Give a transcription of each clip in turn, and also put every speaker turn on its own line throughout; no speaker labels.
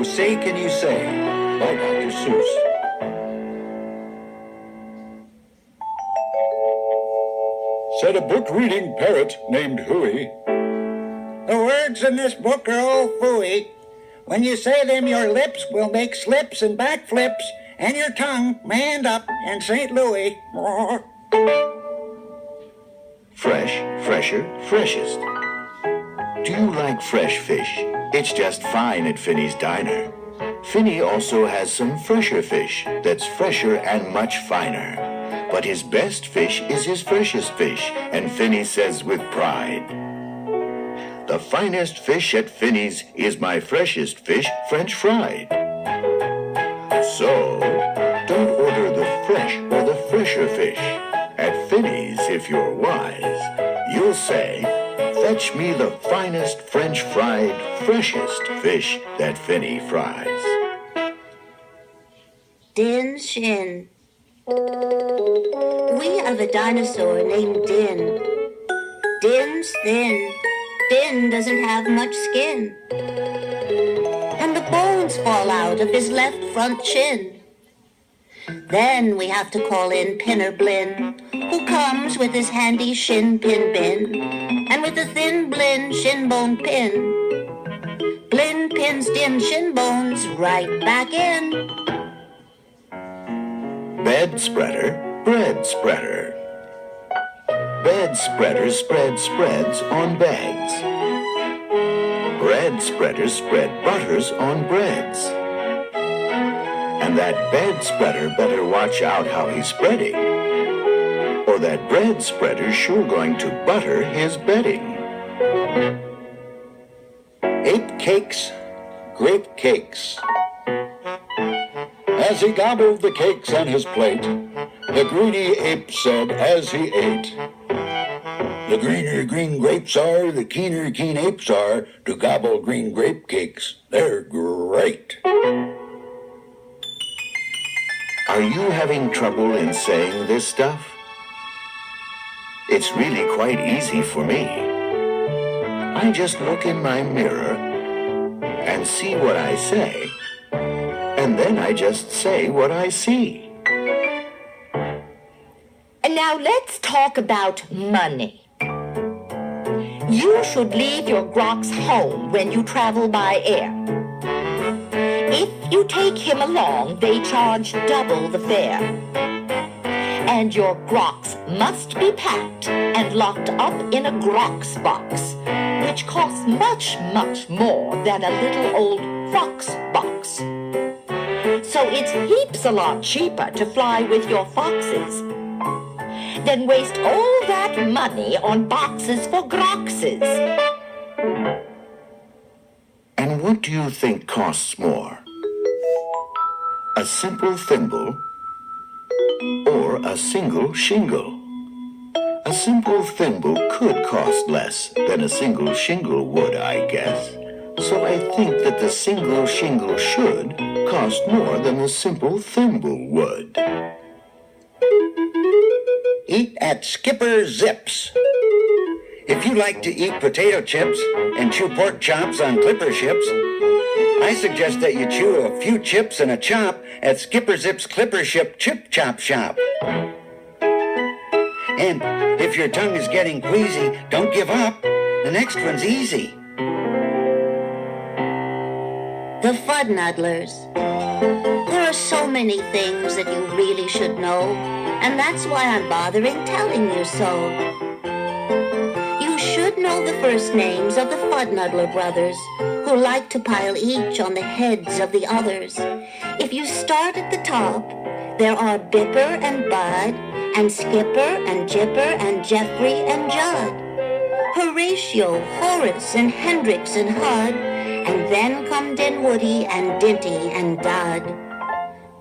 Say Can You Say by Dr. Seuss. Said a book-reading parrot named Hooey.
The words in this book are all phooey. When you say them, your lips will make slips and backflips, and your tongue may end up in St. Louis.
Fresh, fresher, freshest. Do you like fresh fish? It's just fine at Finney's Diner. Finney also has some fresher fish that's fresher and much finer. But his best fish is his freshest fish, and Finney says with pride, "The finest fish at Finney's is my freshest fish, French fried." So, don't order the fresh or the fresher fish. At Finney's, if you're wise, you'll say, "Fetch me the finest French fried, freshest fish that Finney fries."
Din Shin. We have a dinosaur named Din. Din's thin. Din doesn't have much skin. And the bones fall out of his left front chin. Then we have to call in Pinner Blinn, who comes with his handy shin pin bin, and with a thin Blinn shin bone pin. Blinn pins Din shin bones right back in.
Bed spreader, bread spreader. Bed spreader spreads spreads on beds. Bread spreader spread butters on breads. And that bed spreader better watch out how he's spreading, or that bread spreader's sure going to butter his bedding.
Ape cakes, grape cakes. As he gobbled the cakes on his plate, the greedy ape said as he ate, "The greener green grapes are, the keener keen apes are to gobble green grape cakes. They're great."
Are you having trouble in saying this stuff? It's really quite easy for me. I just look in my mirror and see what I say, and then I just say what I see.
And now let's talk about money. You should leave your grocs home when you travel by air. If you take him along, they charge double the fare. And your grocs must be packed and locked up in a grocs box, which costs much, much more than a little old fox box. So it's heaps a lot cheaper to fly with your foxes than waste all that money on boxes for groxes.
And what do you think costs more? A simple thimble or a single shingle? A simple thimble could cost less than a single shingle would, I guess. So I think that the single shingle should cost more than the simple thimble would.
Eat at Skipper Zips. If you like to eat potato chips and chew pork chops on clipper ships, I suggest that you chew a few chips and a chop at Skipper Zip's Clipper Ship Chip Chop Shop. And if your tongue is getting queasy, don't give up. The next one's easy.
The Fudnuddlers. There are so many things that you really should know, and that's why I'm bothering telling you so. You should know the first names of the Fudnuddler brothers, who like to pile each on the heads of the others. If you start at the top, there are Bipper and Bud, and Skipper and Jipper and Jeffrey and Judd, Horatio, Horace and Hendrix and Hud, and then come Dinwoody and Dinty and Dud.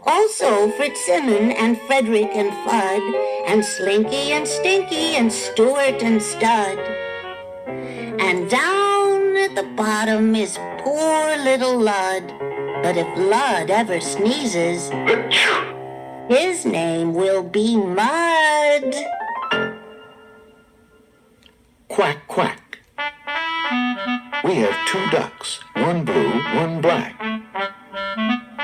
Also Fitzsimmon and Frederick and Fudd, and Slinky and Stinky and Stuart and Stud. And down at the bottom is poor little Lud. But if Lud ever sneezes, his name will be Mud.
Quack, quack. We have 2 ducks, one blue, one black.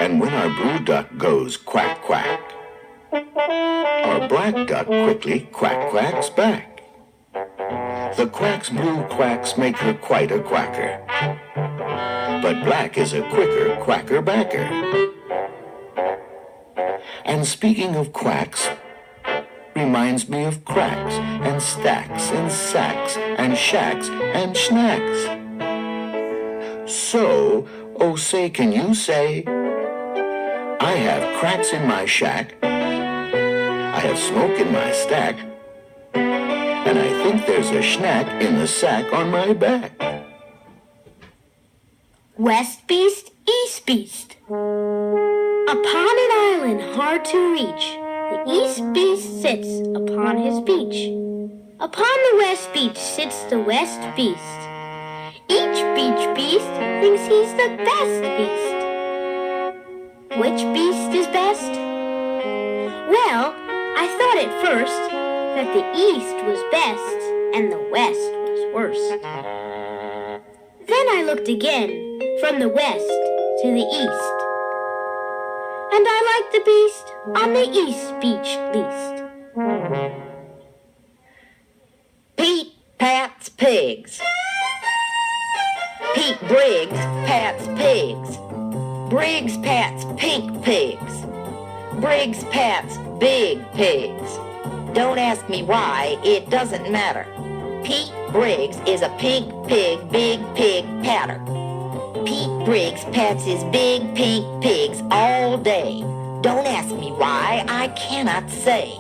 And when our blue duck goes quack, quack, our black duck quickly quack, quacks back. The quack's blue quacks make her quite a quacker, but black is a quicker quacker backer. And speaking of quacks, reminds me of cracks and stacks and sacks and shacks and snacks. So, oh say, can you say, I have cracks in my shack, I have smoke in my stack, and I think there's a schnack in the sack on my back.
West Beast, East Beast. Upon an island hard to reach, the East Beast sits upon his beach. Upon the West Beach sits the West Beast. Each beach beast thinks he's the best beast. Which beast is best? Well, I thought at first that the East was best and the West was worst. Then I looked again from the West to the East, and I liked the beast on the East Beach least.
Pete pats pigs. Pete Briggs pats pigs. Briggs pats pink pigs. Briggs pats big pigs. Don't ask me why, it doesn't matter. Pete Briggs is a pink pig, big pig patter. Pete Briggs pats his big pink pigs all day. Don't ask me why, I cannot say.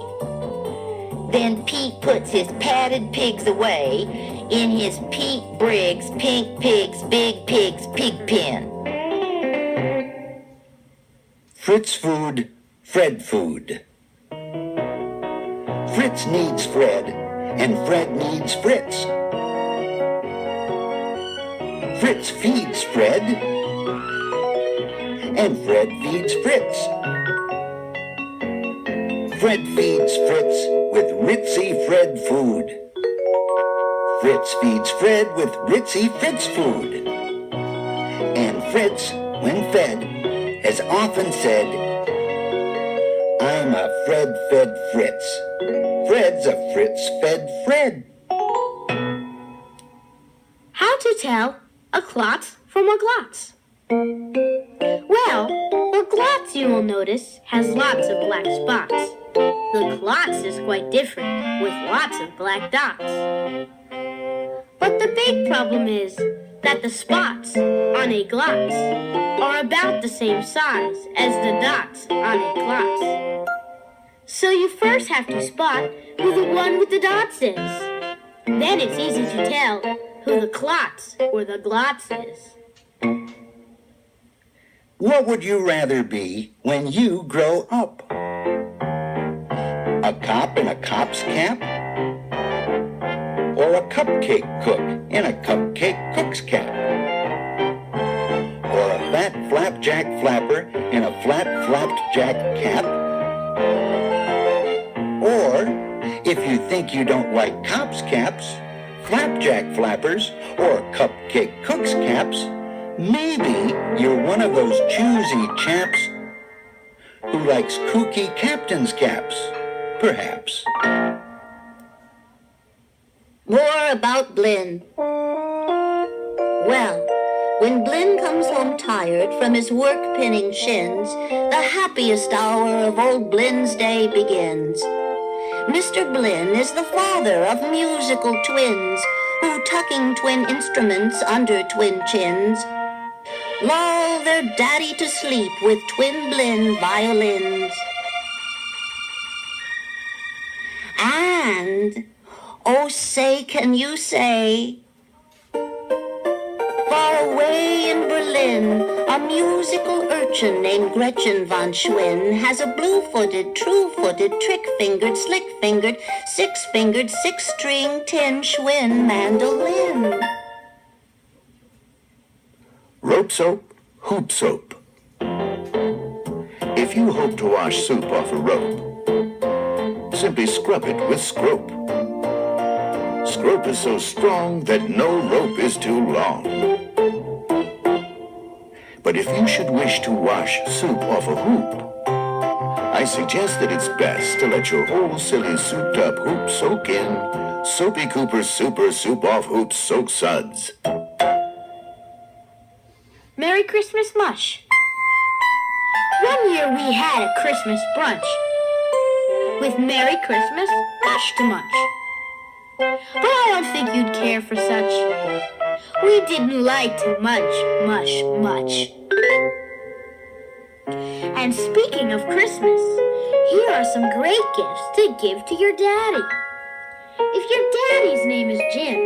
Then Pete puts his patted pigs away in his Pete Briggs pink pigs, big pigs pig pen.
Fritz food, Fred food. Fritz needs Fred, and Fred needs Fritz. Fritz feeds Fred, and Fred feeds Fritz. Fred feeds Fritz with ritzy Fred food. Fritz feeds Fred with ritzy Fritz food. And Fritz, when fed, has often said, I'm a Fred-fed Fritz. Fred's a Fritz-fed Fred.
How to tell a klotz from a glotz? Well, the glotz, you will notice, has lots of black spots. The klotz is quite different, with lots of black dots. But the big problem is that the spots on a glotz are about the same size as the dots on a klotz. So you first have to spot who the one with the dots is. Then it's easy to tell who the klotz or the glotz is.
What would you rather be when you grow up? A cop in a cop's cap? Or a cupcake cook in a cupcake cook's cap? Or a fat flapjack flapper in a flat flapped jack cap? Or, if you think you don't like cops' caps, flapjack flappers, or cupcake cooks' caps, maybe you're one of those choosy chaps who likes kooky captain's caps, perhaps.
More about Blinn. Well, when Blinn comes home tired from his work-pinning shins, the happiest hour of old Blinn's day begins. Mr. Blinn is the father of musical twins who, tucking twin instruments under twin chins, lull their daddy to sleep with twin Blinn violins. And, oh say, can you say, far away in Berlin, a musical urchin named Gretchen von Schwinn has a blue-footed, true-footed, trick-fingered, slick-fingered, six-fingered, six-string tin Schwinn mandolin.
Rope soap, hoop soap. If you hope to wash soup off a rope, simply scrub it with scrope. Scrope is so strong that no rope is too long. But if you should wish to wash soup off a hoop, I suggest that it's best to let your whole silly souped-up hoop soak in Soapy Cooper's Super Soup Off Hoop Soak Suds.
Merry Christmas Mush. One year we had a Christmas brunch with Merry Christmas Mush to munch. But I don't think you'd care for such. We didn't like to munch much. And speaking of Christmas, here are some great gifts to give to your daddy. If your daddy's name is Jim,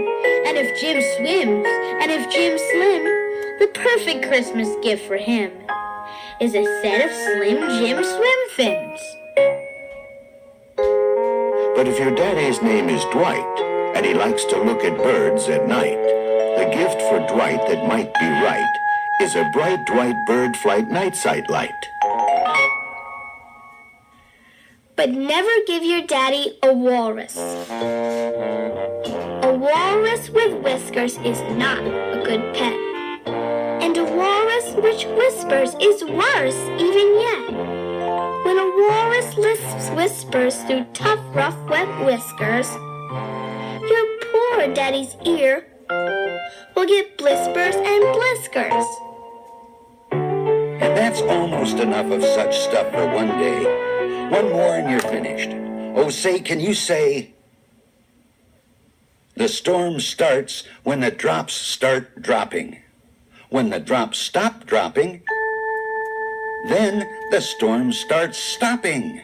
and if Jim swims, and if Jim's slim, the perfect Christmas gift for him is a set of Slim Jim swim fins.
But if your daddy's name is Dwight, and he likes to look at birds at night, the gift for Dwight that might be right is a bright Dwight bird flight night sight light.
But never give your daddy a walrus. A walrus with whiskers is not a good pet. And a walrus which whispers is worse even yet. When a walrus lisps whispers through tough, rough, wet whiskers, your poor daddy's ear will get blispers and bliskers.
And that's almost enough of such stuff for one day. One more and you're finished. Oh, say, can you say, the storm starts when the drops start dropping. When the drops stop dropping, then the storm starts stopping.